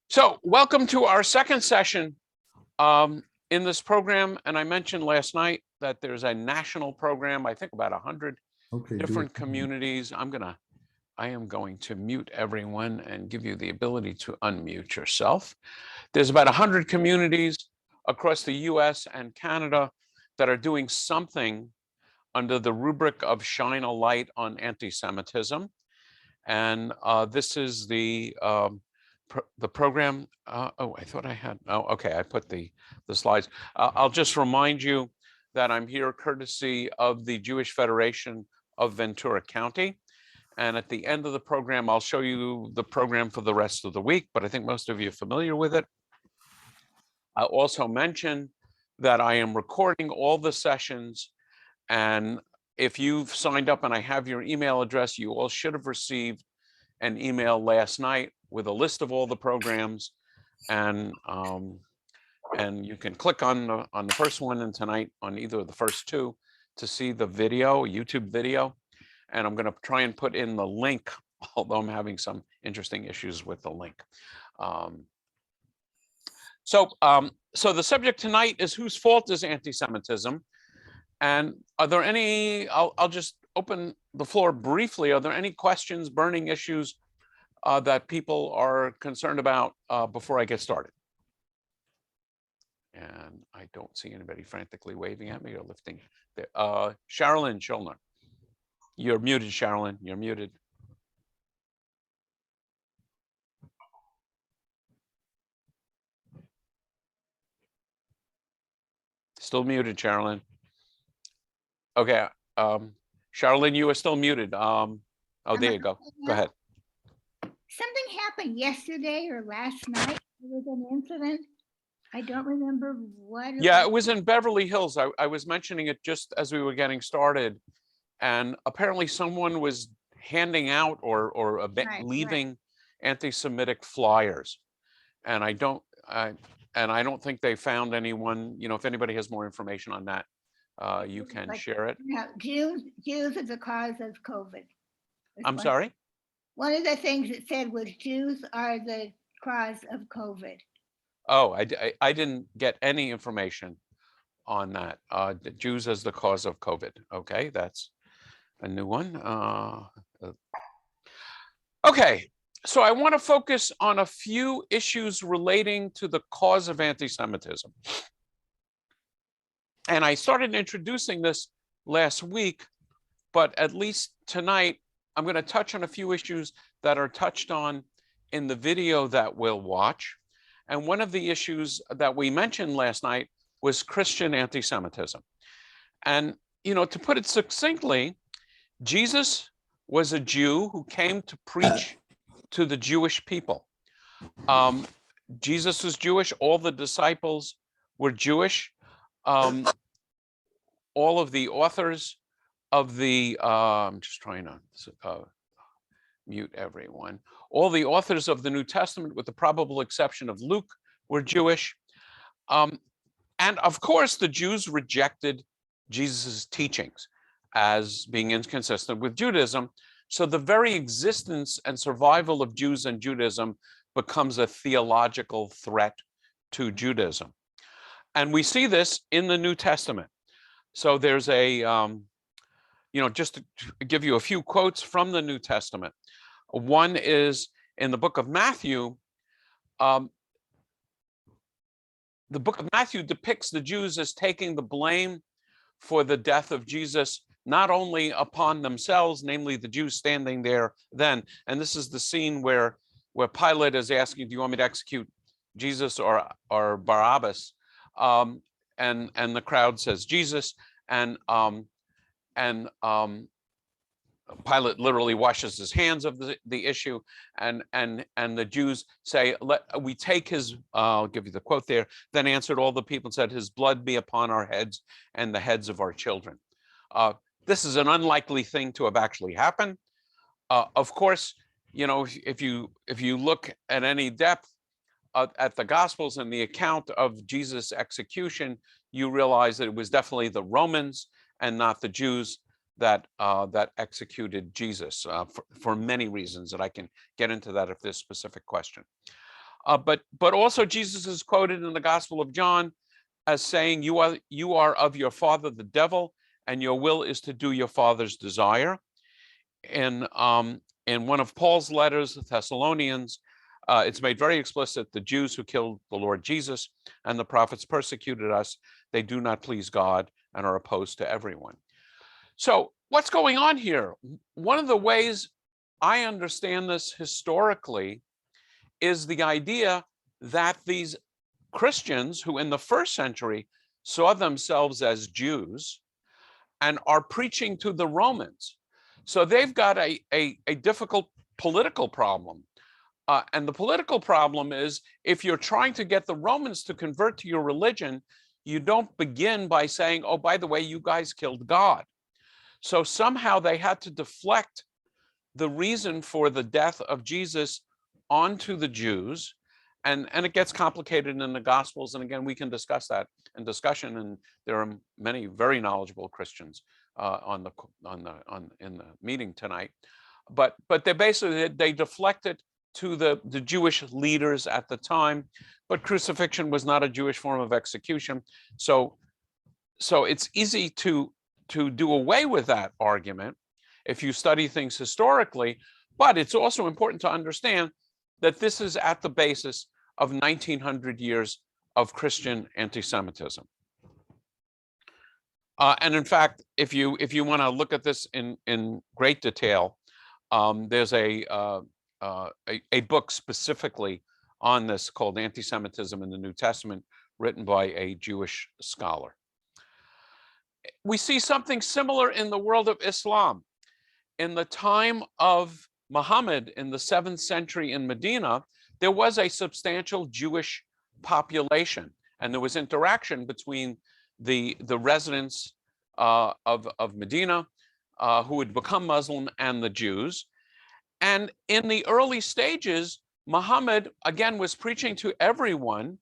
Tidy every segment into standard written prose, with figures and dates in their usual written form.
So welcome to our second session in this program. And I mentioned last night that there's a national program, I think about 100 different communities. I am going to mute everyone and give you the ability to unmute yourself. There's about 100 communities across the US and Canada that are doing something under the rubric of shine a light on anti-Semitism. And this is the program. Oh, I thought I had. Oh, okay. I put the slides. I'll just remind you that I'm here courtesy of the Jewish Federation of Ventura County. And at the end of the program, I'll show you the program for the rest of the week, but I think most of you are familiar with it. I'll also mention that I am recording all the sessions, and if you've signed up and I have your email address, you all should have received an email last night with a list of all the programs, and you can click on the first one and tonight on either of the first two to see the video, YouTube video. And I'm going to try and put in the link, although I'm having some interesting issues with the link. So the subject tonight is whose fault is anti-Semitism? And are there any, I'll just open the floor briefly. Are there any questions, burning issues that people are concerned about before I get started? And I don't see anybody frantically waving at me or lifting. Sherilyn Schulner. You're muted, Sherilyn. You're muted. Still muted, Sherilyn. Okay. Sherilyn, you are still muted. Oh, there you go. Go ahead. Something happened yesterday or last night. There was an incident. I don't remember what. It was in Beverly Hills. I was mentioning it just as we were getting started. And apparently someone was handing out or leaving anti-Semitic flyers. And I don't think they found anyone. You know, if anybody has more information on that, you can share it. No, Jews are the cause of COVID. I'm sorry? One of the things it said was Jews are the cause of COVID. Oh, I didn't get any information on that. Jews as the cause of COVID. Okay, that's a new one. Okay, so I want to focus on a few issues relating to the cause of anti-Semitism. And I started introducing this last week, but at least tonight, I'm going to touch on a few issues that are touched on in the video that we'll watch. And one of the issues that we mentioned last night was Christian anti-Semitism. And, you know, to put it succinctly, Jesus was a Jew who came to preach to the Jewish people. Jesus was Jewish. All the disciples were Jewish. All of the authors of the, I'm just trying to mute everyone. All the authors of the New Testament, with the probable exception of Luke, were Jewish. And of course, the Jews rejected Jesus's teachings as being inconsistent with Judaism. So the very existence and survival of Jews and Judaism becomes a theological threat to Judaism. And we see this in the New Testament. So there's a, you know, just to give you a few quotes from the New Testament. One is in the book of Matthew. The book of Matthew depicts the Jews as taking the blame for the death of Jesus, not only upon themselves, namely the Jews standing there then. And this is the scene where Pilate is asking, do you want me to execute Jesus or Barabbas? And the crowd says Jesus, and Pilate literally washes his hands of the issue, and the Jews say, we take his, I'll give you the quote there, then answered all the people and said, his blood be upon our heads and the heads of our children. This is an unlikely thing to have actually happened. Of course, you know, if you look at any depth at the Gospels and the account of Jesus' execution, you realize that it was definitely the Romans and not the Jews that executed Jesus for many reasons that I can get into that if there's a specific question. But also Jesus is quoted in the Gospel of John as saying, you are of your father the devil, and your will is to do your father's desire. In one of Paul's letters, the Thessalonians, it's made very explicit: the Jews who killed the Lord Jesus and the prophets persecuted us. They do not please God and are opposed to everyone. So what's going on here? One of the ways I understand this historically is the idea that these Christians who in the first century saw themselves as Jews and are preaching to the Romans. So they've got a difficult political problem. And the political problem is, if you're trying to get the Romans to convert to your religion, you don't begin by saying, oh, by the way, you guys killed God. So somehow they had to deflect the reason for the death of Jesus onto the Jews. And it gets complicated in the Gospels. And again, we can discuss that in discussion. And there are many very knowledgeable Christians in the meeting tonight. But they basically, they deflected to the Jewish leaders at the time. But crucifixion was not a Jewish form of execution. So it's easy to do away with that argument if you study things historically. But it's also important to understand that this is at the basis of 1900 years of Christian anti-Semitism. And in fact, if you want to look at this in great detail, there's a book specifically on this called Anti-Semitism in the New Testament, written by a Jewish scholar. We see something similar in the world of Islam. In the time of Muhammad in the 7th century in Medina, there was a substantial Jewish population, and there was interaction between the residents of Medina who had become Muslim and the Jews. And in the early stages, Muhammad again was preaching to everyone.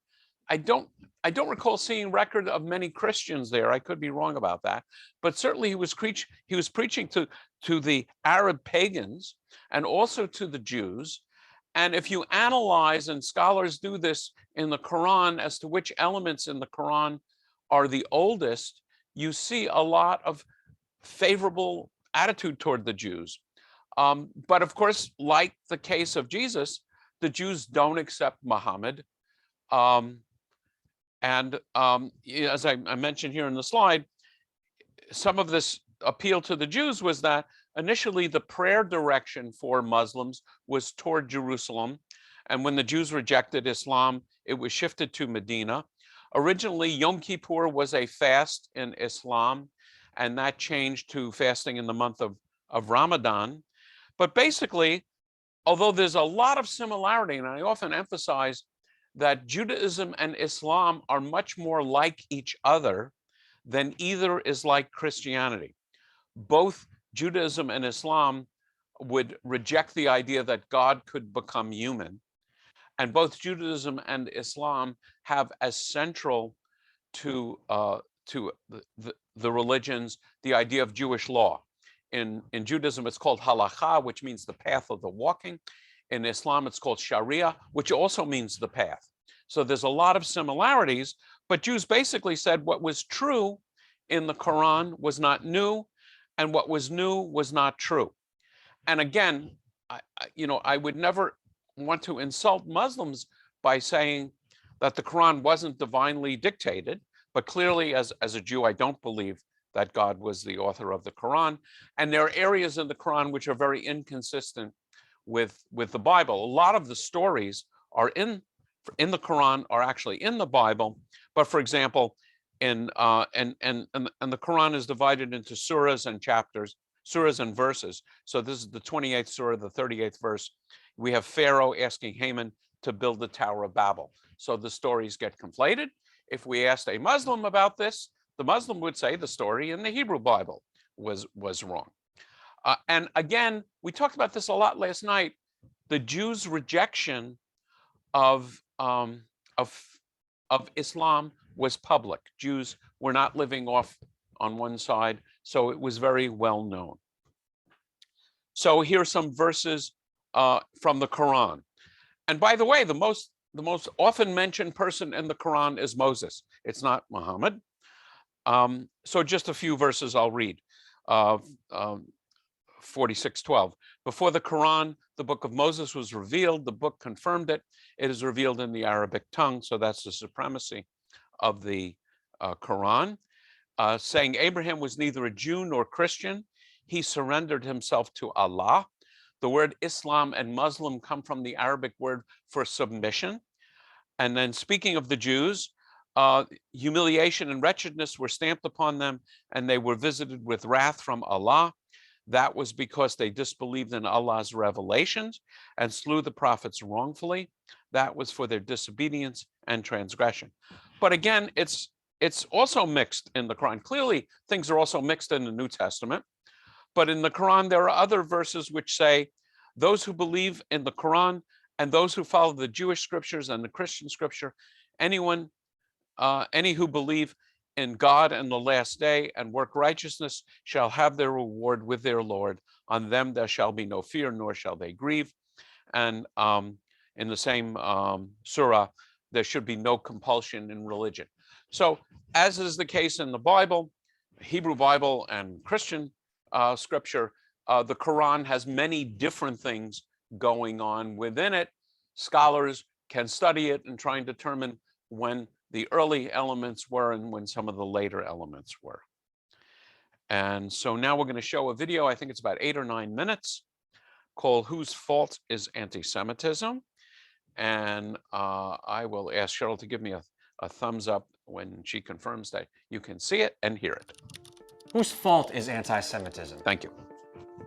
I don't recall seeing record of many Christians there. I could be wrong about that, but certainly he was preaching to the Arab pagans and also to the Jews. And if you analyze, and scholars do this in the Quran, as to which elements in the Quran are the oldest, you see a lot of favorable attitude toward the Jews. But of course, like the case of Jesus, the Jews don't accept Muhammad. As I mentioned here in the slide, some of this appeal to the Jews was that initially the prayer direction for Muslims was toward Jerusalem. And when the Jews rejected Islam, it was shifted to Medina. Originally, Yom Kippur was a fast in Islam, and that changed to fasting in the month of Ramadan. But basically, although there's a lot of similarity, and I often emphasize that Judaism and Islam are much more like each other than either is like Christianity. Both Judaism and Islam would reject the idea that God could become human. And both Judaism and Islam have as central to the religions the idea of Jewish law. In Judaism, it's called halakha, which means the path of the walking. In Islam, it's called Sharia, which also means the path. So there's a lot of similarities, but Jews basically said what was true in the Quran was not new, and what was new was not true. And again, I would never want to insult Muslims by saying that the Quran wasn't divinely dictated, but clearly as a Jew, I don't believe that God was the author of the Quran. And there are areas in the Quran which are very inconsistent with the Bible. A lot of the stories are in the Quran are actually in the Bible, but for example, and the Quran is divided into surahs and chapters, surahs and verses. So this is the 28th surah, the 38th verse. We have Pharaoh asking Haman to build the Tower of Babel. So the stories get conflated. If we asked a Muslim about this, the Muslim would say the story in the Hebrew Bible was wrong. And again, we talked about this a lot last night. The Jews' rejection of Islam was public. Jews were not living off on one side, so it was very well known. So here are some verses from the Quran. And by the way, the most the most often mentioned person in the Quran is Moses. It's not Muhammad. So just a few verses I'll read. 46:12. Before the Quran, the book of Moses was revealed. The book confirmed it. It is revealed in the Arabic tongue. So that's the supremacy of the Quran. Saying Abraham was neither a Jew nor Christian. He surrendered himself to Allah. The word Islam and Muslim come from the Arabic word for submission. And then speaking of the Jews, humiliation and wretchedness were stamped upon them, and they were visited with wrath from Allah. That was because they disbelieved in Allah's revelations and slew the prophets wrongfully. That was for their disobedience and transgression. But again, it's also mixed in the Quran. Clearly, things are also mixed in the New Testament. But in the Quran, there are other verses which say, those who believe in the Quran and those who follow the Jewish scriptures and the Christian scripture, any who believe in God and the last day and work righteousness shall have their reward with their Lord. On them there shall be no fear, nor shall they grieve. And in the same surah, there should be no compulsion in religion. So as is the case in the Bible, Hebrew Bible and Christian scripture, the Quran has many different things going on within it. Scholars can study it and try and determine when the early elements were and when some of the later elements were. And so now we're going to show a video, I think it's about 8 or 9 minutes, called Whose Fault is Anti-Semitism? And I will ask Cheryl to give me a thumbs up when she confirms that you can see it and hear it. Whose fault is anti-Semitism? Thank you.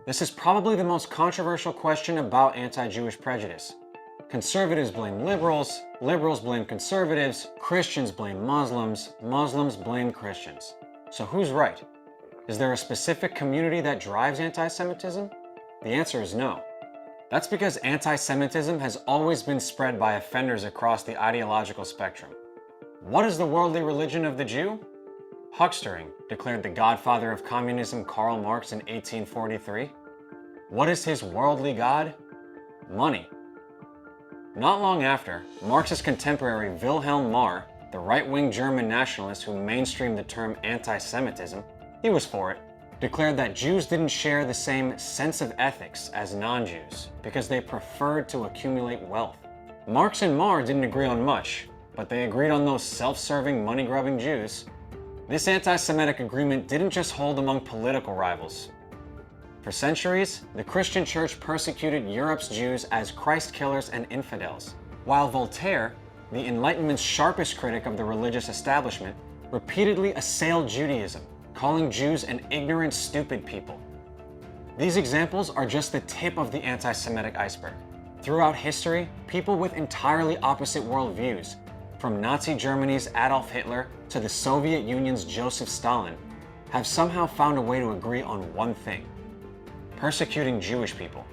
This is probably the most controversial question about anti-Jewish prejudice. Conservatives blame liberals, liberals blame conservatives, Christians blame Muslims, Muslims blame Christians. So who's right? Is there a specific community that drives anti-Semitism? The answer is no. That's because anti-Semitism has always been spread by offenders across the ideological spectrum. What is the worldly religion of the Jew? Huckstering, declared the godfather of communism Karl Marx in 1843. What is his worldly god? Money. Not long after, Marx's contemporary Wilhelm Marr, the right-wing German nationalist who mainstreamed the term anti-Semitism, he was for it, declared that Jews didn't share the same sense of ethics as non-Jews because they preferred to accumulate wealth. Marx and Marr didn't agree on much, but they agreed on those self-serving, money-grubbing Jews. This anti-Semitic agreement didn't just hold among political rivals. For centuries, the Christian church persecuted Europe's Jews as Christ killers and infidels, while Voltaire, the Enlightenment's sharpest critic of the religious establishment, repeatedly assailed Judaism, calling Jews an ignorant, stupid people. These examples are just the tip of the anti-Semitic iceberg. Throughout history, people with entirely opposite worldviews, from Nazi Germany's Adolf Hitler to the Soviet Union's Joseph Stalin, have somehow found a way to agree on one thing: persecuting Jewish people.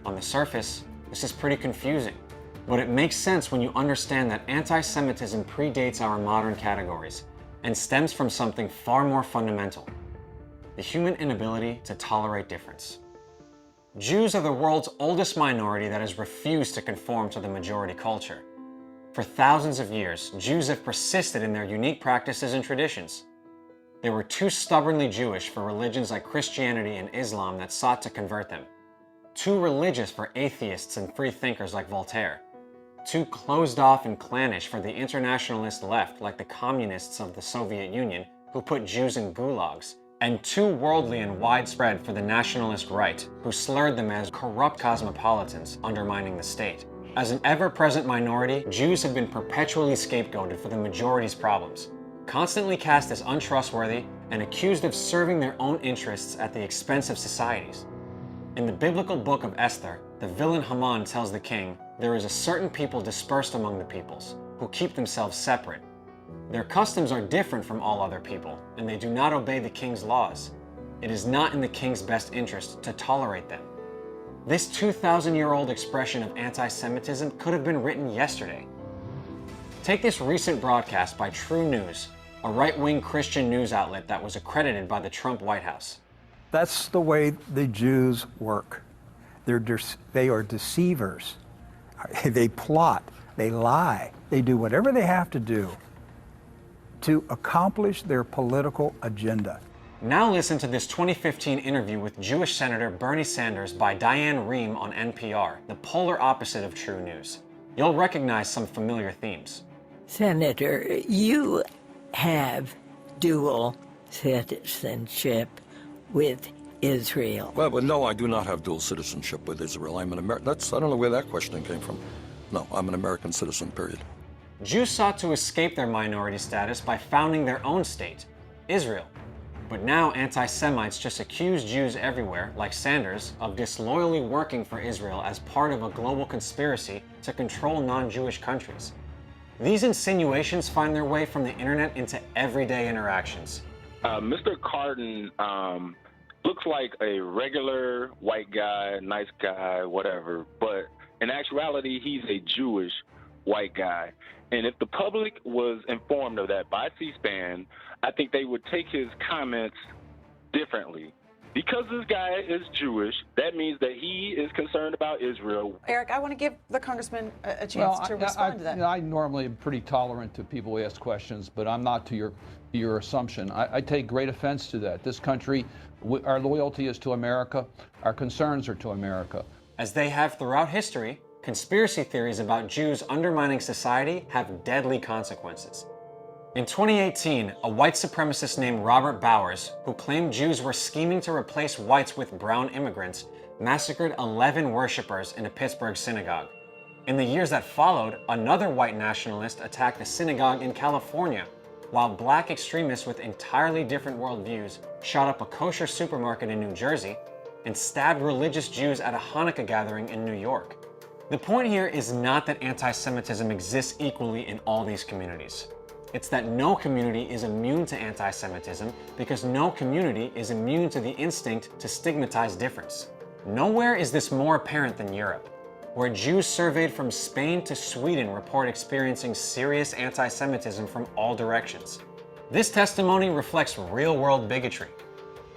On the surface, this is pretty confusing, but it makes sense when you understand that anti-Semitism predates our modern categories and stems from something far more fundamental: the human inability to tolerate difference. Jews are the world's oldest minority that has refused to conform to the majority culture. For thousands of years, Jews have persisted in their unique practices and traditions. They were too stubbornly Jewish for religions like Christianity and Islam that sought to convert them. Too religious for atheists and free thinkers like Voltaire. Too closed off and clannish for the internationalist left like the communists of the Soviet Union who put Jews in gulags. And too worldly and widespread for the nationalist right who slurred them as corrupt cosmopolitans undermining the state. As an ever-present minority, Jews have been perpetually scapegoated for the majority's problems, constantly cast as untrustworthy and accused of serving their own interests at the expense of society's. In the biblical book of Esther, the villain Haman tells the king, "There is a certain people dispersed among the peoples, who keep themselves separate. Their customs are different from all other people, and they do not obey the king's laws. It is not in the king's best interest to tolerate them." This 2,000-year-old expression of anti-Semitism could have been written yesterday. Take this recent broadcast by True News, a right-wing Christian news outlet that was accredited by the Trump White House. That's the way the Jews work. They are deceivers. They plot. They lie. They do whatever they have to do to accomplish their political agenda. Now listen to this 2015 interview with Jewish Senator Bernie Sanders by Diane Rehm on NPR, the polar opposite of True News. You'll recognize some familiar themes. Senator, you have dual citizenship with Israel. Well, no, I do not have dual citizenship with Israel. I'm an American. I don't know where that question came from. No, I'm an American citizen, period. Jews sought to escape their minority status by founding their own state, Israel. But now anti-Semites just accuse Jews everywhere, like Sanders, of disloyally working for Israel as part of a global conspiracy to control non-Jewish countries. These insinuations find their way from the internet into everyday interactions. Mr. Cardin looks like a regular white guy, nice guy, whatever, but in actuality, he's a Jewish white guy. And if the public was informed of that by C-SPAN, I think they would take his comments differently. Because this guy is Jewish, that means that he is concerned about Israel. Eric, I want to give the congressman a chance to respond to that. I normally am pretty tolerant to people who ask questions, but I'm not to your assumption. I take great offense to that. This country, our loyalty is to America. Our concerns are to America. As they have throughout history, conspiracy theories about Jews undermining society have deadly consequences. In 2018, a white supremacist named Robert Bowers, who claimed Jews were scheming to replace whites with brown immigrants, massacred 11 worshipers in a Pittsburgh synagogue. In the years that followed, another white nationalist attacked a synagogue in California, while black extremists with entirely different worldviews shot up a kosher supermarket in New Jersey and stabbed religious Jews at a Hanukkah gathering in New York. The point here is not that anti-Semitism exists equally in all these communities. It's that no community is immune to anti-Semitism because no community is immune to the instinct to stigmatize difference. Nowhere is this more apparent than Europe, where Jews surveyed from Spain to Sweden report experiencing serious anti-Semitism from all directions. This testimony reflects real-world bigotry.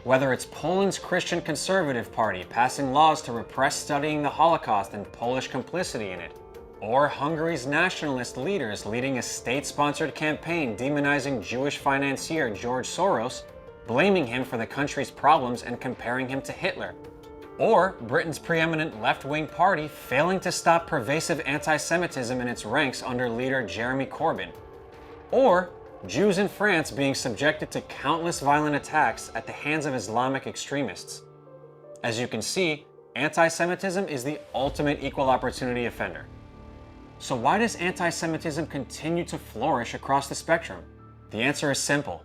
Whether it's Poland's Christian Conservative Party passing laws to repress studying the Holocaust and Polish complicity in it, or Hungary's nationalist leaders leading a state-sponsored campaign demonizing Jewish financier George Soros, blaming him for the country's problems and comparing him to Hitler, or Britain's preeminent left-wing party failing to stop pervasive anti-Semitism in its ranks under leader Jeremy Corbyn, or Jews in France being subjected to countless violent attacks at the hands of Islamic extremists. As you can see, anti-Semitism is the ultimate equal opportunity offender. So why does anti-Semitism continue to flourish across the spectrum? The answer is simple.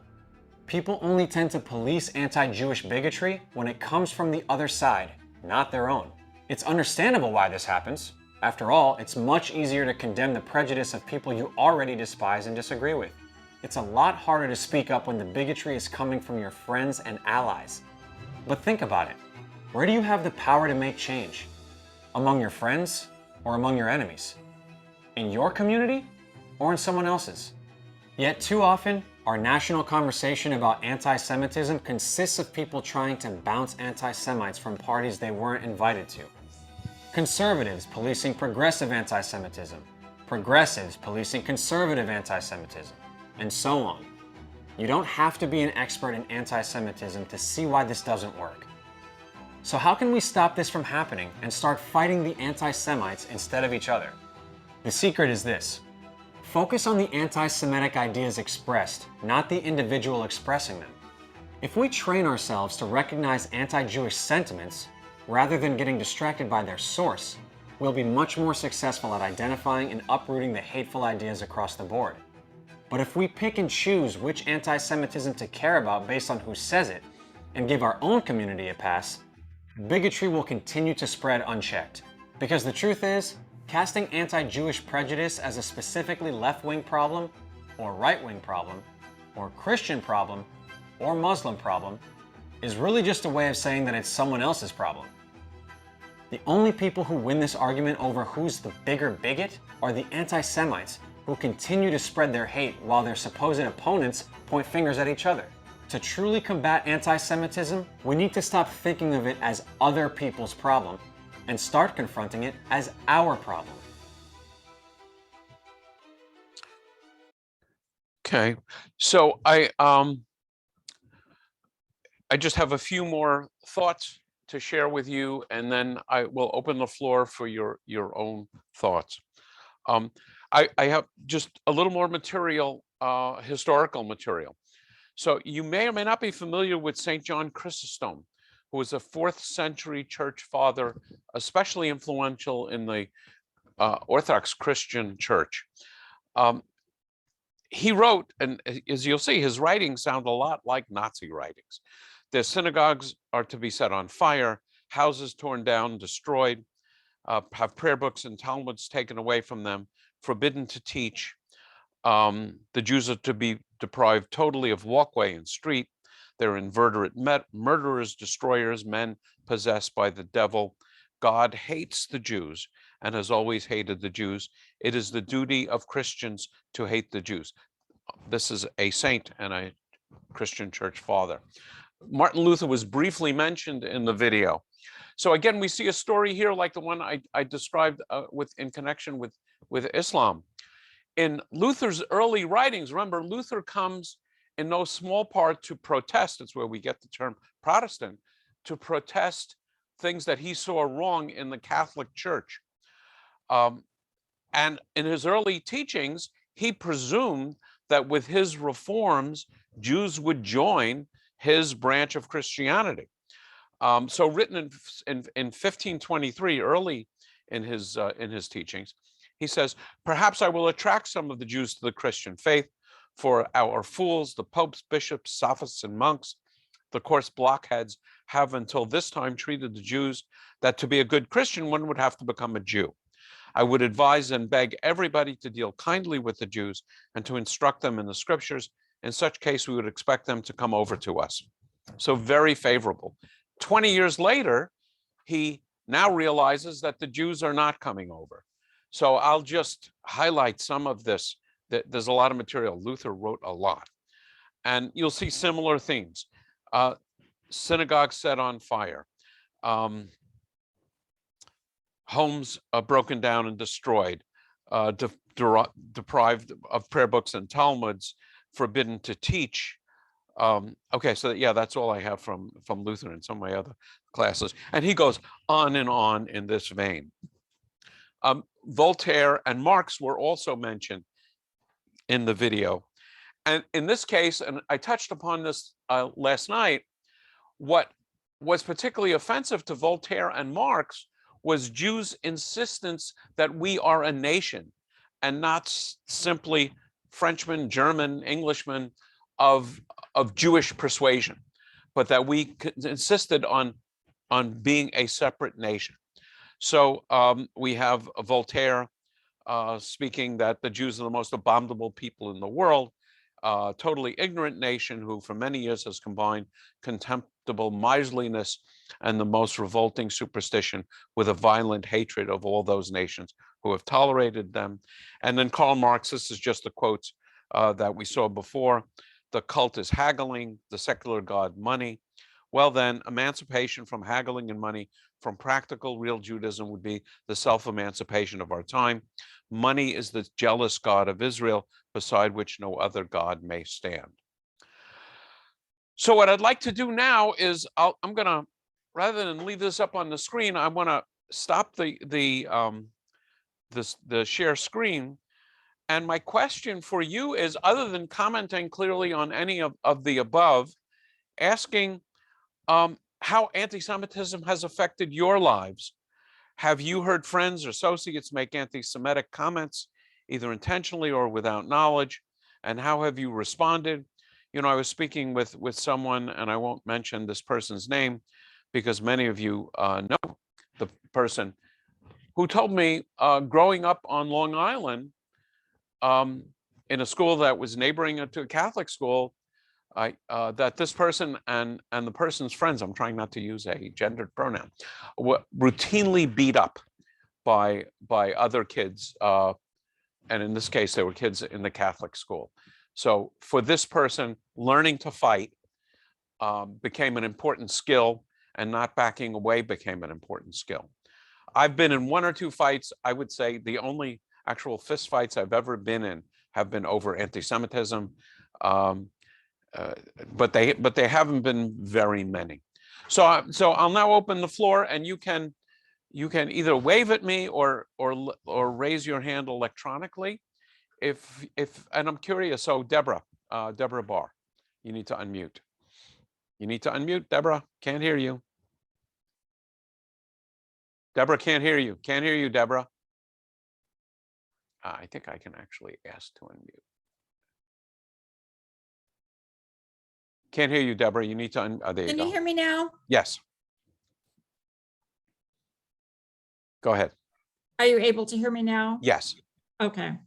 People only tend to police anti-Jewish bigotry when it comes from the other side, not their own. It's understandable why this happens. After all, it's much easier to condemn the prejudice of people you already despise and disagree with. It's a lot harder to speak up when the bigotry is coming from your friends and allies. But think about it. Where do you have the power to make change? Among your friends or among your enemies? In your community or in someone else's? Yet too often, our national conversation about anti-Semitism consists of people trying to bounce anti-Semites from parties they weren't invited to. Conservatives policing progressive anti-Semitism, progressives policing conservative anti-Semitism, and so on. You don't have to be an expert in anti-Semitism to see why this doesn't work. So how can we stop this from happening and start fighting the anti-Semites instead of each other? The secret is this. Focus on the anti-Semitic ideas expressed, not the individual expressing them. If we train ourselves to recognize anti-Jewish sentiments, rather than getting distracted by their source, we'll be much more successful at identifying and uprooting the hateful ideas across the board. But if we pick and choose which anti-Semitism to care about based on who says it, and give our own community a pass, bigotry will continue to spread unchecked. Because the truth is, casting anti-Jewish prejudice as a specifically left-wing problem, or right-wing problem, or Christian problem, or Muslim problem, is really just a way of saying that it's someone else's problem. The only people who win this argument over who's the bigger bigot are the anti-Semites, who continue to spread their hate while their supposed opponents point fingers at each other. To truly combat anti-Semitism, we need to stop thinking of it as other people's problem and start confronting it as our problem. Okay, so I just have a few more thoughts to share with you, and then I will open the floor for your own thoughts. I have just a little more material, historical material. So you may or may not be familiar with St. John Chrysostom, who was a 4th century church father, especially influential in the Orthodox Christian church. He wrote, and as you'll see, his writings sound a lot like Nazi writings. Their synagogues are to be set on fire, houses torn down, destroyed, have prayer books and Talmuds taken away from them, forbidden to teach. The Jews are to be deprived totally of walkway and street. They're inveterate murderers, destroyers, men possessed by the devil. God hates the Jews and has always hated the Jews. It is the duty of Christians to hate the Jews. This is a saint and a Christian church father. Martin Luther was briefly mentioned in the video. So again, we see a story here like the one I described in connection with Islam. In Luther's early writings, remember, Luther comes in no small part to protest. It's where we get the term Protestant, to protest things that he saw wrong in the Catholic Church. And in his early teachings, he presumed that with his reforms, Jews would join his branch of Christianity. So written in 1523, early in his teachings, he says, "Perhaps I will attract some of the Jews to the Christian faith, for our fools, the popes, bishops, sophists, and monks, the coarse blockheads, have until this time treated the Jews that to be a good Christian, one would have to become a Jew. I would advise and beg everybody to deal kindly with the Jews and to instruct them in the scriptures. In such case, we would expect them to come over to us." So very favorable. 20 years later, he now realizes that the Jews are not coming over. So I'll just highlight some of this. There's a lot of material. Luther wrote a lot. And you'll see similar themes. Synagogues set on fire. Homes broken down and destroyed. Deprived of prayer books and Talmuds. Forbidden to teach. Okay, so yeah, that's all I have from Luther and some of my other classes. And he goes on and on in this vein. Voltaire and Marx were also mentioned in the video. And in this case, and I touched upon this last night, what was particularly offensive to Voltaire and Marx was Jews' insistence that we are a nation and not simply Frenchmen, German, Englishmen of Jewish persuasion, but that we insisted on being a separate nation. So we have Voltaire speaking that the Jews are the most abominable people in the world, totally ignorant nation who for many years has combined contemptible miserliness and the most revolting superstition with a violent hatred of all those nations who have tolerated them. And then Karl Marx, this is just the quotes that we saw before. The cult is haggling, the secular god money. Well then, emancipation from haggling and money, from practical real Judaism would be the self-emancipation of our time. Money is the jealous god of Israel, beside which no other god may stand. So what I'd like to do now is I'm gonna, rather than leave this up on the screen, I wanna stop the share screen. And my question for you is, other than commenting clearly on any of the above, asking how anti-Semitism has affected your lives. Have you heard friends or associates make anti-Semitic comments, either intentionally or without knowledge? And how have you responded? You know, I was speaking with someone, and I won't mention this person's name because many of you know the person, who told me growing up on Long Island, in a school that was neighboring to a Catholic school, that this person and the person's friends, I'm trying not to use a gendered pronoun, were routinely beat up by other kids. And in this case, they were kids in the Catholic school. So for this person, learning to fight became an important skill, and not backing away became an important skill. I've been in one or two fights. I would say the only actual fist fights I've ever been in have been over anti-Semitism, but they haven't been very many. So I'll now open the floor, and you can either wave at me or raise your hand electronically. And I'm curious. So Deborah Barr, you need to unmute. You need to unmute, Deborah. Can't hear you. Deborah can't hear you. Can't hear you, Deborah. I think I can actually ask to unmute. Can't hear you, Deborah. You need to there you go. Can you hear me now? Yes. Go ahead. Are you able to hear me now? Yes. Okay.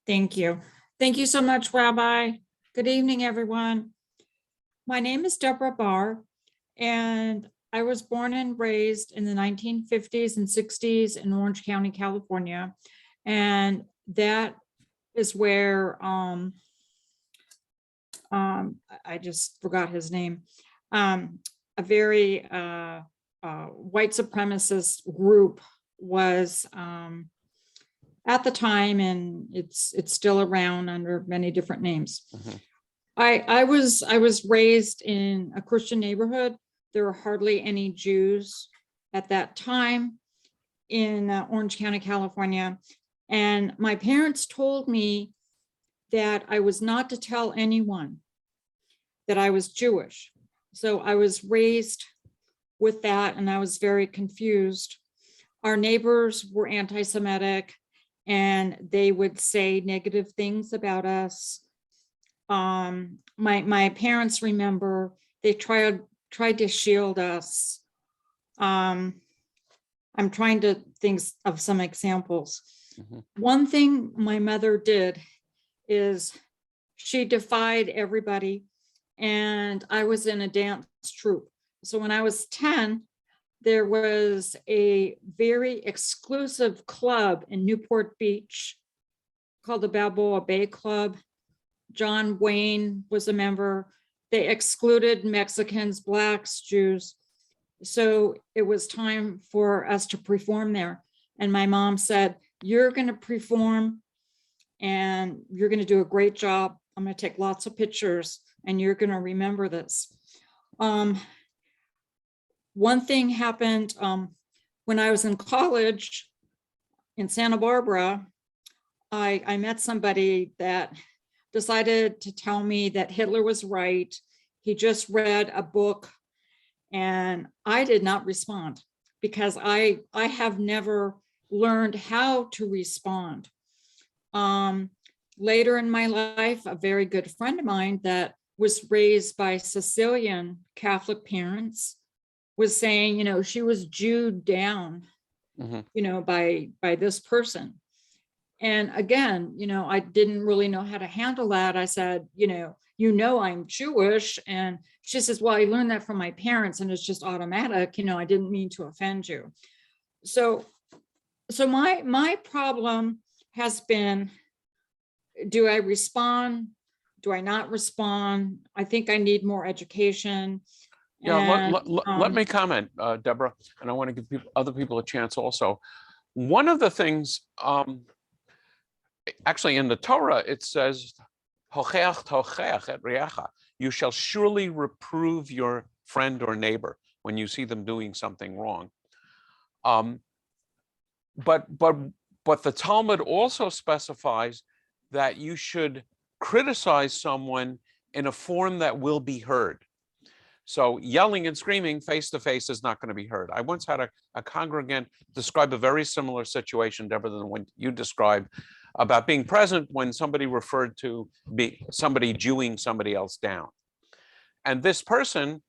Thank you. Thank you so much, Rabbi. Good evening, everyone. My name is Deborah Barr, and I was born and raised in the 1950s and 60s in Orange County, California. And that is where I just forgot his name. A very white supremacist group was at the time, and it's still around under many different names. Mm-hmm. I was raised in a Christian neighborhood. There were hardly any Jews at that time in Orange County, California. And my parents told me that I was not to tell anyone that I was Jewish. So I was raised with that, and I was very confused. Our neighbors were anti-Semitic, and they would say negative things about us. My parents remember they tried to shield us. I'm trying to think of some examples. Mm-hmm. One thing my mother did is she defied everybody, and I was in a dance troupe. So when I was 10, there was a very exclusive club in Newport Beach called the Balboa Bay Club. John Wayne was a member. They excluded Mexicans, Blacks, Jews. So it was time for us to perform there. And my mom said, "You're going to perform and you're going to do a great job. I'm going to take lots of pictures and you're going to remember this." One thing happened when I was in college in Santa Barbara. I met somebody that decided to tell me that Hitler was right. He just read a book, and I did not respond because I have never learned how to respond. Later in my life, a very good friend of mine that was raised by Sicilian Catholic parents was saying, you know, she was Jewed down, mm-hmm. you know, by this person. And again, you know, I didn't really know how to handle that. I said, you know, I'm Jewish. And she says, well, I learned that from my parents and it's just automatic. You know, I didn't mean to offend you. So my problem has been, do I respond? Do I not respond? I think I need more education. Yeah, and, let me comment, Deborah, and I want to give other people a chance also. One of the things, actually in the Torah, it says, you shall surely reprove your friend or neighbor when you see them doing something wrong. But the Talmud also specifies that you should criticize someone in a form that will be heard. So yelling and screaming face to face is not going to be heard. I once had a congregant describe a very similar situation, Deborah, than what you described, about being present when somebody referred to somebody Jewing somebody else down. And this person,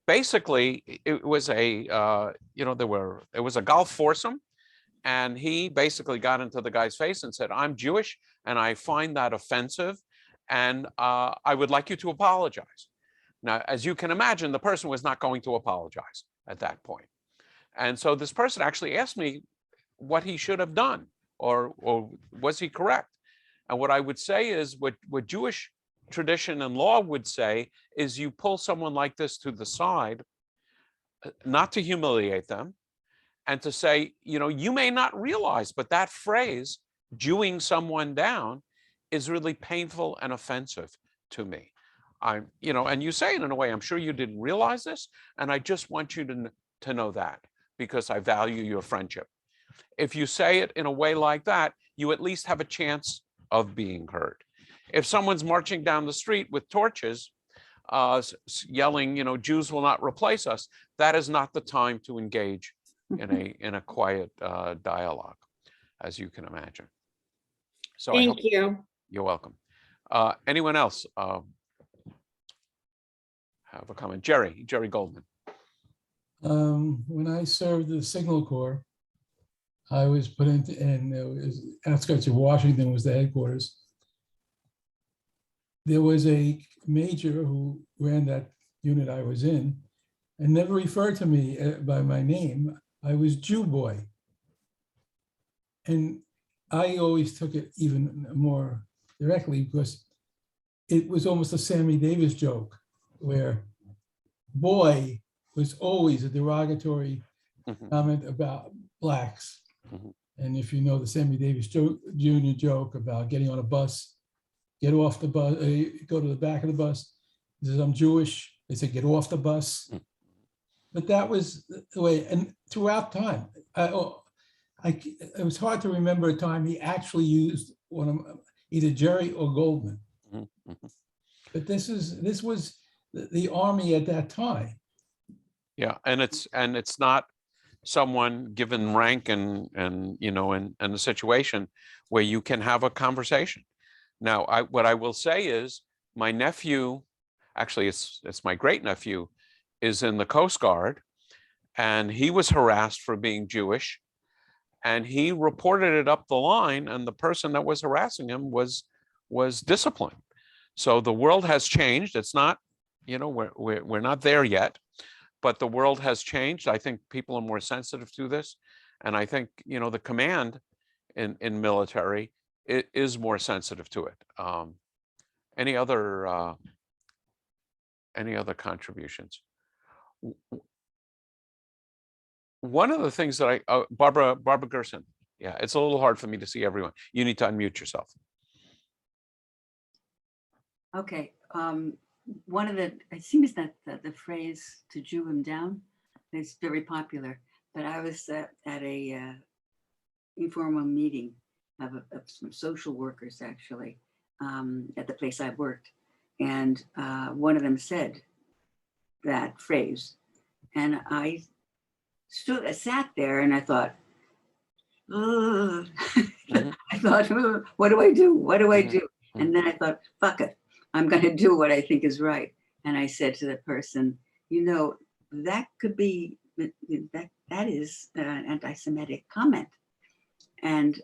basically, it was a golf foursome, and he basically got into the guy's face and said, "I'm Jewish, and I find that offensive, and I would like you to apologize." Now, as you can imagine, the person was not going to apologize at that point. And so this person actually asked me what he should have done, or was he correct? And what I would say is what Jewish tradition and law would say is you pull someone like this to the side, not to humiliate them, and to say, you know, you may not realize, but that phrase, Jewing someone down, is really painful and offensive to me. And you say it in a way, I'm sure you didn't realize this, and I just want you to know that, because I value your friendship. If you say it in a way like that, you at least have a chance of being heard. If someone's marching down the street with torches, yelling, Jews will not replace us, that is not the time to engage in a quiet dialogue, as you can imagine. So Thank you. You're welcome. Anyone else have a comment? Jerry Goldman. When I served the Signal Corps, I was put into, and it was outskirts of Washington was the headquarters. There was a major who ran that unit I was in and never referred to me by my name. I was Jew boy. And I always took it even more directly because it was almost a Sammy Davis joke where boy was always a derogatory comment about blacks. And if you know the Sammy Davis Jr. joke about getting on a bus, get off the bus, go to the back of the bus. He says, I'm Jewish. They say, get off the bus. But that was the way, and throughout time, it was hard to remember a time he actually used one of either Jerry or Goldman. But this was the army at that time. Yeah, and it's not someone given rank and a situation where you can have a conversation. Now, what I will say is my nephew, actually it's my great nephew, is in the Coast Guard, and he was harassed for being Jewish, and he reported it up the line, and the person that was harassing him was disciplined. So the world has changed. It's not, we're not there yet, but the world has changed. I think people are more sensitive to this, and I think the command in military is more sensitive to it. Any other contributions? One of the things that Barbara Gerson. Yeah, it's a little hard for me to see everyone. You need to unmute yourself. Okay. One of it seems that the phrase "to Jew him down" is very popular. But I was at a informal meeting of some social workers actually at the place I worked, and one of them said that phrase, and I sat there and I thought, I thought, what do I do? What do I do? And then I thought, fuck it, I'm going to do what I think is right. And I said to the person, that could be that is an anti-Semitic comment. And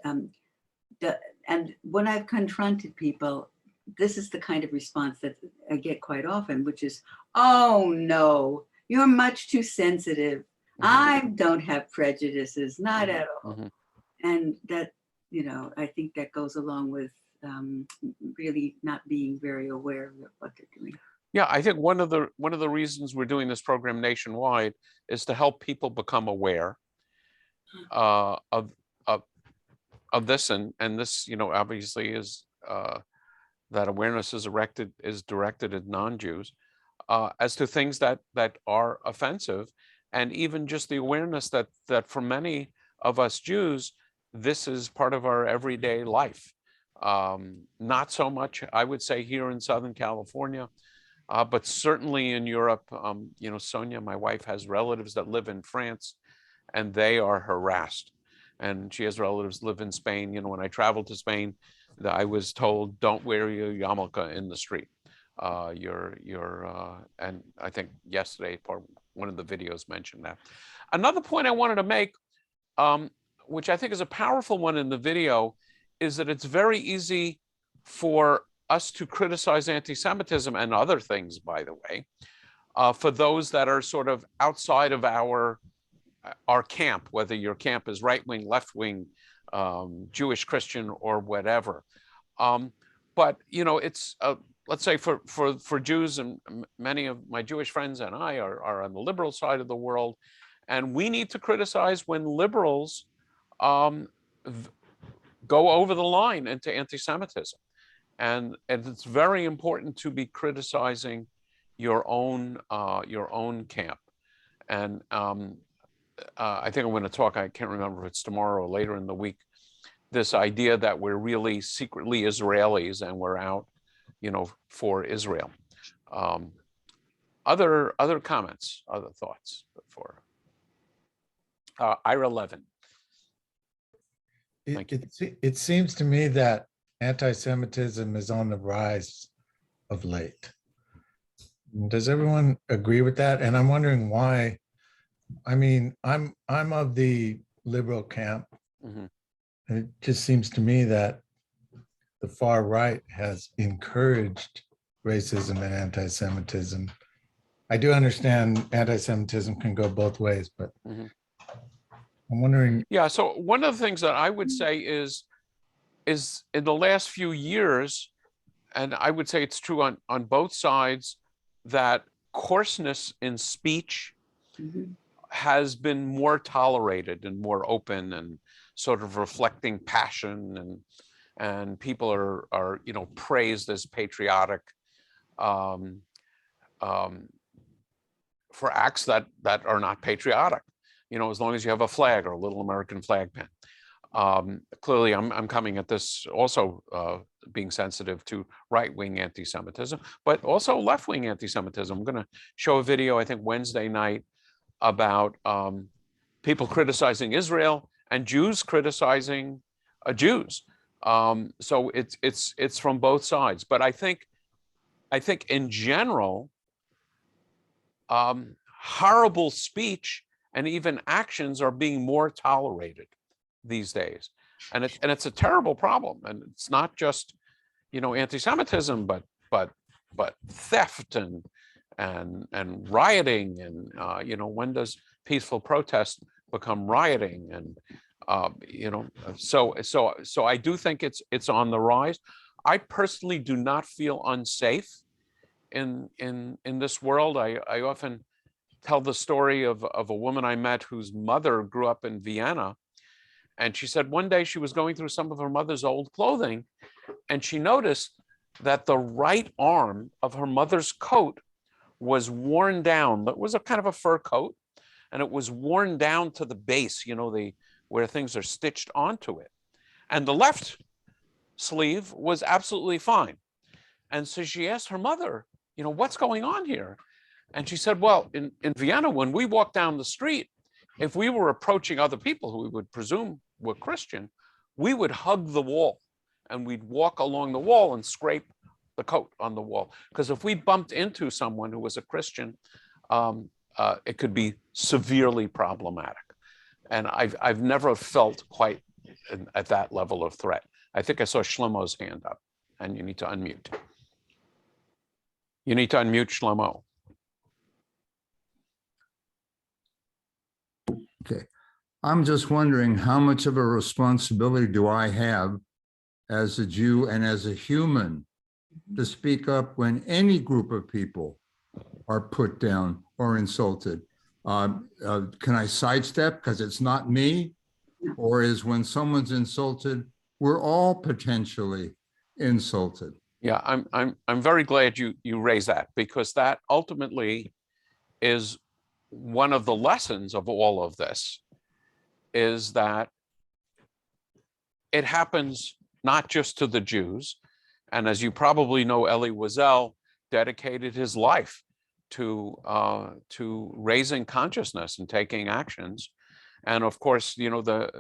when I've confronted people, this is the kind of response that I get quite often, which is, oh no, you're much too sensitive. I don't have prejudices, not at all. And that, I think that goes along with really not being very aware of what they're doing. Yeah, I think one of the reasons we're doing this program nationwide is to help people become aware of this, and this, obviously is that awareness is directed at non-Jews as to things that are offensive, and even just the awareness that for many of us Jews, this is part of our everyday life. Not so much, I would say, here in Southern California, but certainly in Europe. Sonia, my wife, has relatives that live in France, and they are harassed. And she has relatives live in Spain. When I traveled to Spain, I was told, don't wear your yarmulke in the street. And I think yesterday, one of the videos mentioned that. Another point I wanted to make, which I think is a powerful one in the video, is that it's very easy for us to criticize anti-Semitism and other things, by the way, for those that are sort of outside of our camp, whether your camp is right-wing, left-wing, Jewish, Christian, or whatever. But it's let's say for Jews, and many of my Jewish friends and I are on the liberal side of the world, and we need to criticize when liberals go over the line into anti-Semitism. and it's very important to be criticizing your own camp. And I think I'm going to talk, I can't remember if it's tomorrow or later in the week, this idea that we're really secretly Israelis and we're out, for Israel. Other comments, other thoughts before Ira Levin. It seems to me that anti-Semitism is on the rise of late. Does everyone agree with that? And I'm wondering why. I mean, I'm of the liberal camp. Mm-hmm. And it just seems to me that the far right has encouraged racism and anti-Semitism. I do understand anti-Semitism can go both ways, but mm-hmm. I'm wondering. Yeah, so one of the things that I would say is in the last few years, and I would say it's true on both sides, that coarseness in speech Mm-hmm. has been more tolerated and more open and sort of reflecting passion, and people are praised as patriotic for acts that are not patriotic, as long as you have a flag or a little American flag pin. Clearly, I'm coming at this also being sensitive to right-wing anti-Semitism, but also left-wing anti-Semitism. I'm going to show a video, I think Wednesday night, about people criticizing Israel and Jews criticizing Jews. So it's from both sides. But I think in general, horrible speech and even actions are being more tolerated these days, and it's a terrible problem. And it's not just anti-Semitism, but theft and rioting, and when does peaceful protest become rioting? And so I do think it's on the rise. I personally do not feel unsafe in this world. I often tell the story of a woman I met whose mother grew up in Vienna, and she said one day she was going through some of her mother's old clothing, and she noticed that the right arm of her mother's coat was worn down. It was a kind of a fur coat, and it was worn down to the base, where things are stitched onto it. And the left sleeve was absolutely fine. And so she asked her mother, what's going on here? And she said, well, in Vienna, when we walk down the street, if we were approaching other people who we would presume were Christian, we would hug the wall, and we'd walk along the wall and scrape the coat on the wall. Because if we bumped into someone who was a Christian, it could be severely problematic. And I've never felt quite at that level of threat. I think I saw Shlomo's hand up, and you need to unmute. You need to unmute Shlomo. Okay. I'm just wondering, how much of a responsibility do I have as a Jew and as a human to speak up when any group of people are put down or insulted? Can I sidestep because it's not me? Or is when someone's insulted, we're all potentially insulted? Yeah, I'm very glad you raised that, because that ultimately is one of the lessons of all of this, is that it happens not just to the Jews. And as you probably know, Elie Wiesel dedicated his life to raising consciousness and taking actions. And of course, the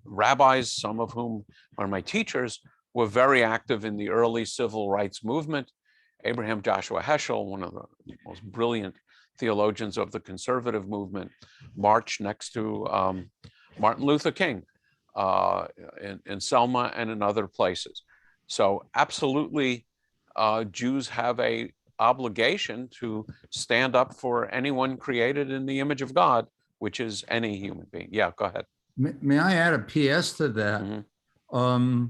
rabbis, some of whom are my teachers, were very active in the early civil rights movement. Abraham Joshua Heschel, one of the most brilliant theologians of the conservative movement, marched next to Martin Luther King in Selma and in other places. So absolutely, Jews have an obligation to stand up for anyone created in the image of God, which is any human being. Yeah, go ahead. May I add a PS to that? Mm-hmm.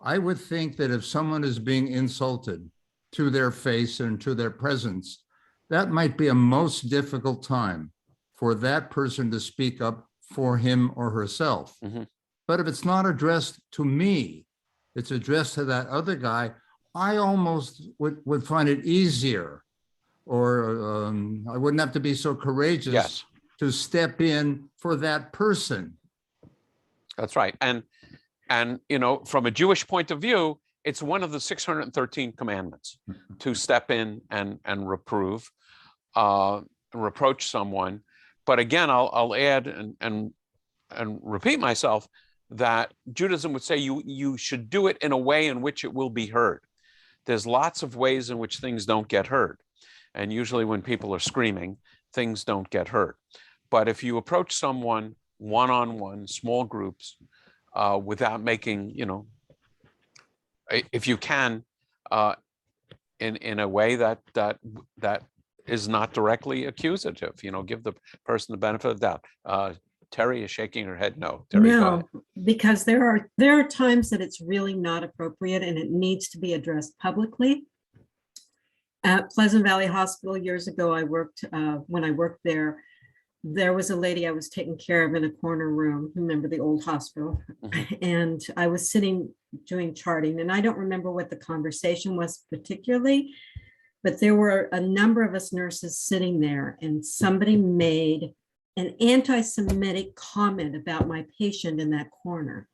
I would think that if someone is being insulted to their face and to their presence, that might be a most difficult time for that person to speak up for him or herself. Mm-hmm. But if it's not addressed to me, it's addressed to that other guy, I almost would find it easier, or I wouldn't have to be so courageous Yes. to step in for that person. That's right. And you know, from a Jewish point of view, it's one of the 613 commandments to step in and reprove, reproach someone. But again, I'll add and repeat myself that Judaism would say you should do it in a way in which it will be heard. There's lots of ways in which things don't get heard. And usually when people are screaming, things don't get heard. But if you approach someone one-on-one, small groups, without making, you know, if you can, in a way that is not directly accusative, you know, give the person the benefit of the doubt. Terry is shaking her head no. Terry, go ahead. No, because there are times that it's really not appropriate and it needs to be addressed publicly. At Pleasant Valley Hospital years ago, when I worked there, there was a lady I was taking care of in a corner room. Remember the old hospital? Mm-hmm. And I was sitting doing charting, and I don't remember what the conversation was particularly, but there were a number of us nurses sitting there, and somebody made an anti-Semitic comment about my patient in that corner.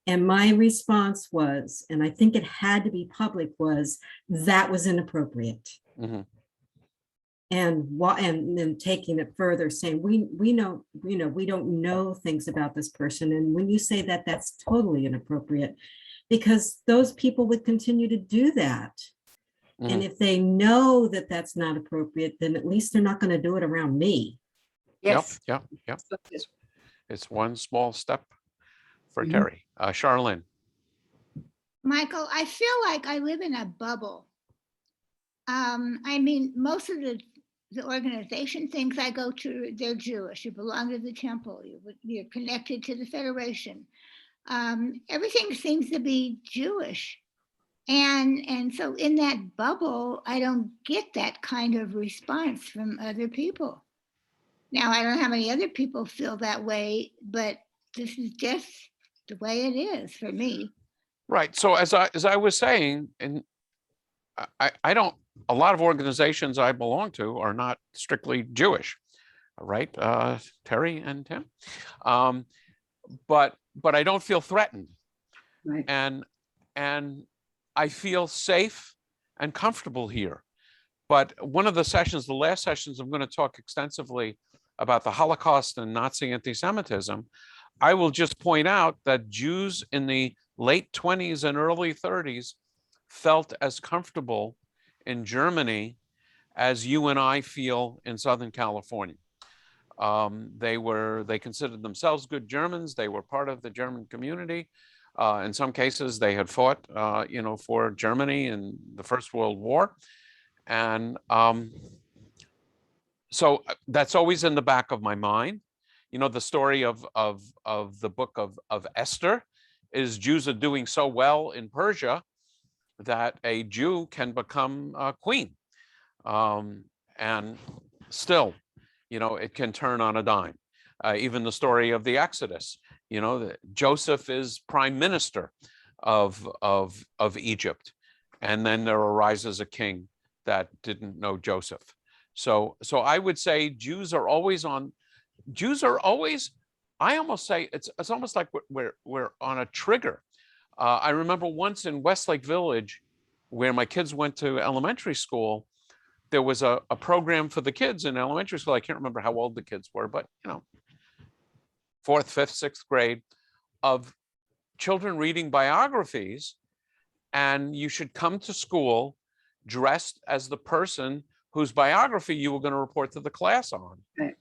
And my response was, and I think it had to be public, was that was inappropriate. Mm-hmm. And then taking it further, saying we know, you know, we don't know things about this person, and when you say that, that's totally inappropriate, because those people would continue to do that. Mm-hmm. And if they know that that's not appropriate, then at least they're not going to do it around me. Yes. Yep. It's one small step for mm-hmm. Terry. Charlene. Michael, I feel like I live in a bubble. I mean, most of the organization things I go to, they're Jewish. You belong to the temple. You're connected to the Federation. Everything seems to be Jewish. And so in that bubble, I don't get that kind of response from other people. Now, I don't know how many other people feel that way, but this is just the way it is for me. Right. So as I was saying, and I don't, a lot of organizations I belong to are not strictly Jewish, right? Terry and Tim. But I don't feel threatened. Right. And I feel safe and comfortable here. But one of the sessions, the last sessions, I'm going to talk extensively about the Holocaust and Nazi anti-Semitism. I will just point out that Jews in the late 20s and early 30s felt as comfortable in Germany as you and I feel in Southern California. They considered themselves good Germans. They were part of the German community. In some cases, they had fought, for Germany in the First World War. And so that's always in the back of my mind. You know, the story of the book of Esther is Jews are doing so well in Persia that a Jew can become a queen. And still, you know, it can turn on a dime. Even the story of the Exodus, you know, that Joseph is prime minister of Egypt. And then there arises a king that didn't know Joseph. So I would say Jews are always, I almost say it's almost like we're on a trigger. I remember once in Westlake Village, where my kids went to elementary school, there was a program for the kids in elementary school. I can't remember how old the kids were, but you know, 4th, 5th, 6th grade, of children reading biographies, and you should come to school dressed as the person whose biography you were going to report to the class on. Right.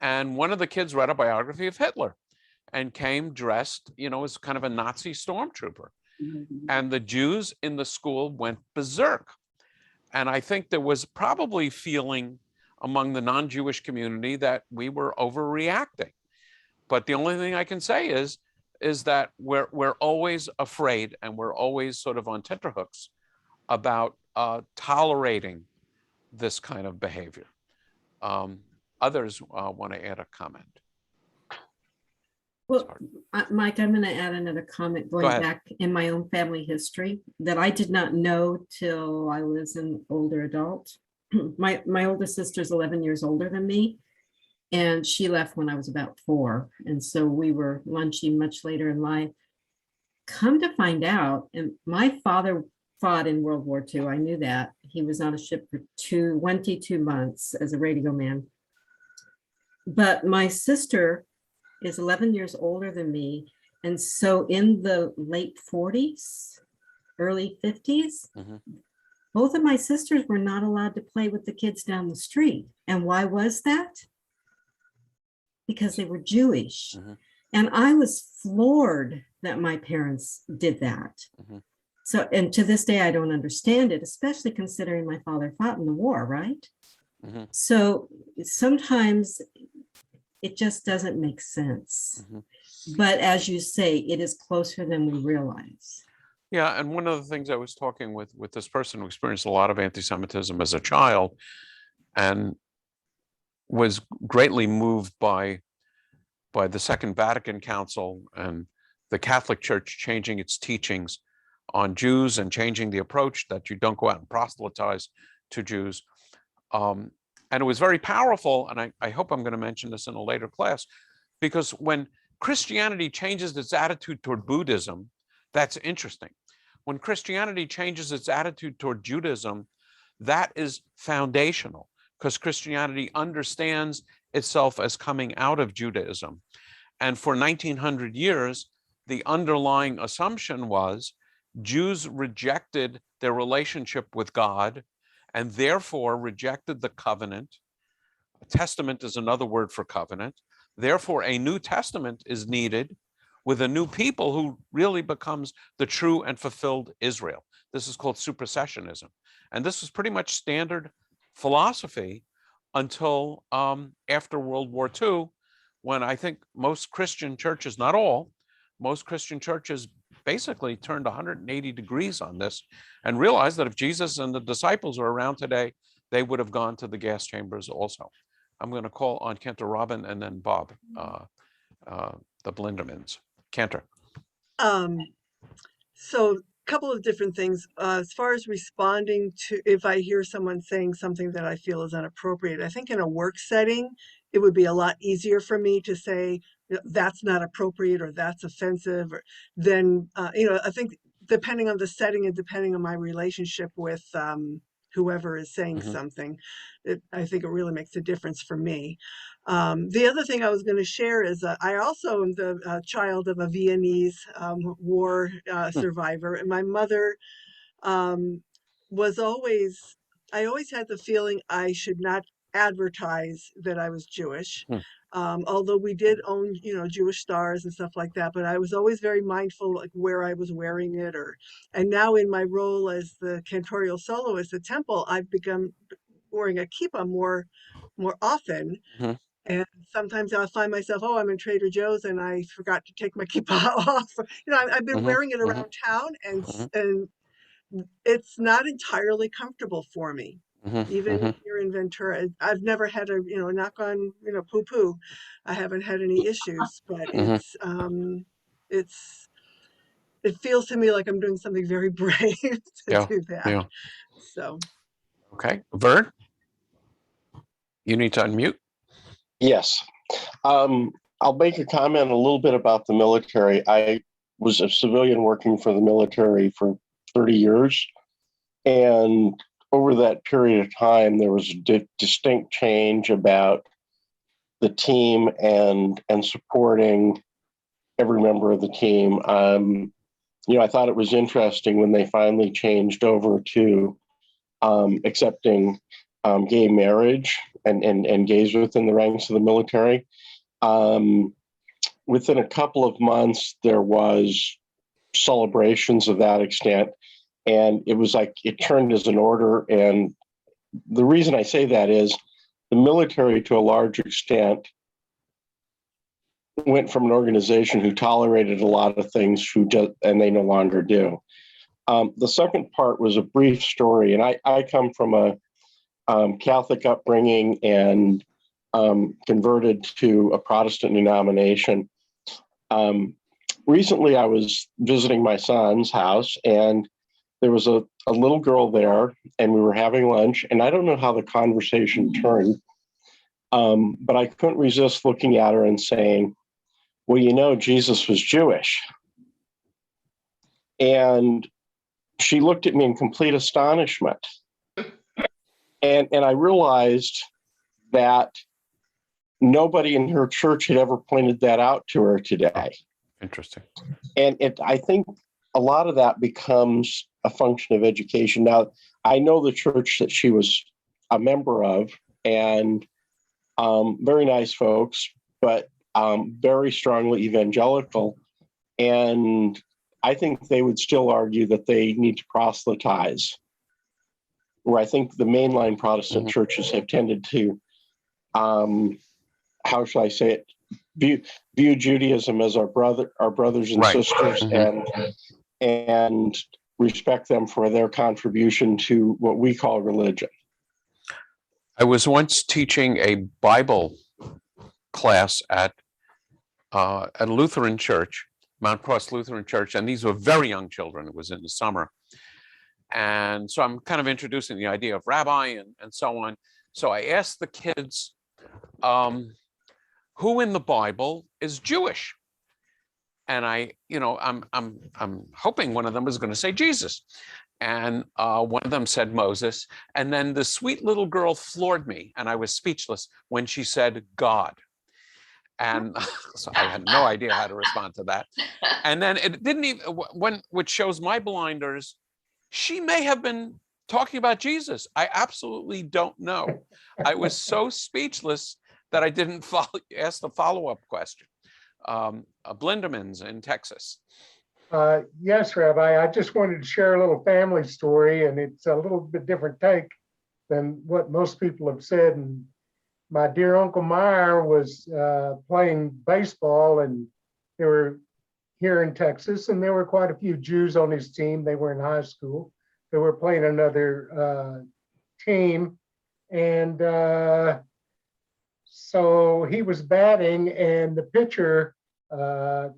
And one of the kids read a biography of Hitler and came dressed, you know, as kind of a Nazi stormtrooper. Mm-hmm. And the Jews in the school went berserk. And I think there was probably feeling among the non-Jewish community that we were overreacting. But the only thing I can say is that we're always afraid, and we're always sort of on tenterhooks about tolerating this kind of behavior. Others want to add a comment. Well, Mike, I'm going to add another comment going back in my own family history that I did not know till I was an older adult. My oldest sister's 11 years older than me, and she left when I was about 4. And so we were lunching much later in life. Come to find out, and my father fought in World War II. I knew that. He was on a ship for 22 months as a radio man. But my sister is 11 years older than me. And so in the late 40s, early 50s, both of my sisters were not allowed to play with the kids down the street. And why was that? Because they were Jewish. And I was floored that my parents did that. So, and to this day, I don't understand it, especially considering my father fought in the war, right? So sometimes it just doesn't make sense. But as you say, it is closer than we realize. Yeah, and one of the things I was talking with this person who experienced a lot of anti-Semitism as a child and was greatly moved by the Second Vatican Council and the Catholic Church changing its teachings on Jews and changing the approach that you don't go out and proselytize to Jews. And it was very powerful, and I hope I'm going to mention this in a later class, because when Christianity changes its attitude toward Buddhism, that's interesting. When Christianity changes its attitude toward Judaism, that is foundational, because Christianity understands itself as coming out of Judaism. And for 1900 years, the underlying assumption was Jews rejected their relationship with God and therefore rejected the covenant. A testament is another word for covenant. Therefore, a New Testament is needed with a new people who really becomes the true and fulfilled Israel. This is called Supersessionism. And this was pretty much standard philosophy until after World War II, when I think most Christian churches, not all, most Christian churches basically turned 180 degrees on this and realized that if Jesus and the disciples were around today, they would have gone to the gas chambers also. I'm going to call on Cantor Robin and then Bob, the Blindermans. Cantor. So a couple of different things. As far as responding to, if I hear someone saying something that I feel is inappropriate, I think in a work setting, it would be a lot easier for me to say, that's not appropriate or that's offensive, or then, I think depending on the setting and depending on my relationship with whoever is saying something, I think it really makes a difference for me. The other thing I was going to share is I also am the child of a Viennese war survivor, and my mother was always, I always had the feeling I should not advertise that I was Jewish. Although we did own, Jewish stars and stuff like that, but I was always very mindful like where I was wearing it, and now in my role as the cantorial soloist at Temple, I've begun wearing a kippah more often. And sometimes I'll find myself, I'm in Trader Joe's and I forgot to take my kippah off. I've been wearing it around town, and it's not entirely comfortable for me. Even here in Ventura, I've never had a, knock on, poo-poo. I haven't had any issues, but it feels to me like I'm doing something very brave to do that. So. Okay, Vern, you need to unmute. Yes. I'll make a comment a little bit about the military. I was a civilian working for the military for 30 years. And over that period of time, there was a distinct change about the team and supporting every member of the team. I thought it was interesting when they finally changed over to accepting gay marriage and gays within the ranks of the military. Within a couple of months, there was celebrations of that extent, and it was like it turned as an order. And the reason I say that is the military, to a large extent, went from an organization who tolerated a lot of things and they no longer do. The second part was a brief story, and I come from a Catholic upbringing and converted to a Protestant denomination. Recently, I was visiting my son's house, and there was a little girl there, and we were having lunch, and I don't know how the conversation turned, but I couldn't resist looking at her and saying, well, you know, Jesus was Jewish. And she looked at me in complete astonishment. And I realized that nobody in her church had ever pointed that out to her today. Interesting. And I think a lot of that becomes a function of education. Now, I know the church that she was a member of, and very nice folks, but very strongly evangelical. And I think they would still argue that they need to proselytize, where I think the mainline Protestant churches have tended to, how shall I say it, view Judaism as our brothers and sisters, and respect them for their contribution to what we call religion. I was once teaching a Bible class at a Lutheran church, Mount Cross Lutheran Church, and these were very young children. It was in the summer. And so I'm kind of introducing the idea of rabbi and so on. So I asked the kids, who in the Bible is Jewish? And I'm hoping one of them was going to say Jesus. And one of them said Moses. And then the sweet little girl floored me, and I was speechless when she said God. And so I had no idea how to respond to that. And then it didn't even, which shows my blinders, she may have been talking about Jesus. I absolutely don't know. I was so speechless that I didn't ask the follow-up question. Blindemans in Texas. Yes, Rabbi, I just wanted to share a little family story, and it's a little bit different take than what most people have said. And my dear Uncle Meyer was playing baseball, and they were here in Texas, and there were quite a few Jews on his team. They were in high school. They were playing another team, and so he was batting, and the pitcher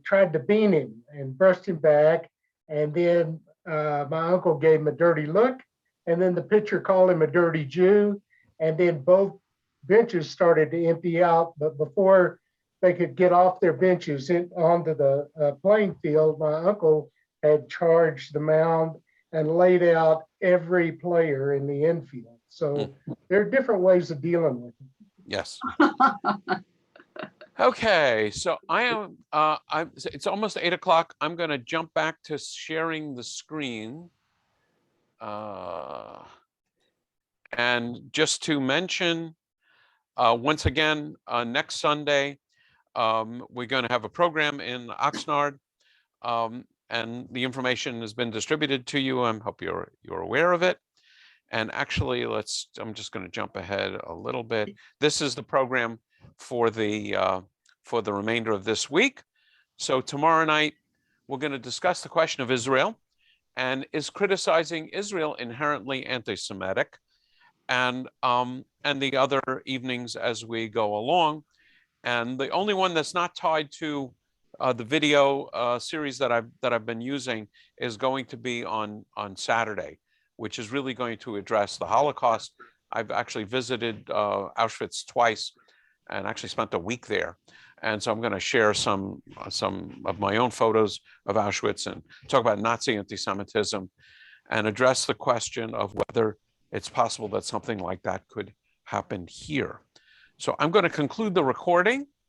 tried to bean him and brushed him back. And then my uncle gave him a dirty look. And then the pitcher called him a dirty Jew. And then both benches started to empty out. But before they could get off their benches onto the playing field, my uncle had charged the mound and laid out every player in the infield. So there are different ways of dealing with it. Yes. Okay, so it's almost 8 o'clock. I'm going to jump back to sharing the screen. And just to mention, once again, next Sunday, we're going to have a program in Oxnard, and the information has been distributed to you. I hope you're aware of it. And actually, I'm just going to jump ahead a little bit. This is the program for the remainder of this week. So tomorrow night, we're going to discuss the question of Israel, and is criticizing Israel inherently anti-Semitic, and the other evenings as we go along. And the only one that's not tied to the video series that I've been using is going to be on Saturday, which is really going to address the Holocaust. I've actually visited Auschwitz twice and actually spent a week there. And so I'm going to share some of my own photos of Auschwitz and talk about Nazi anti-Semitism and address the question of whether it's possible that something like that could happen here. So I'm going to conclude the recording,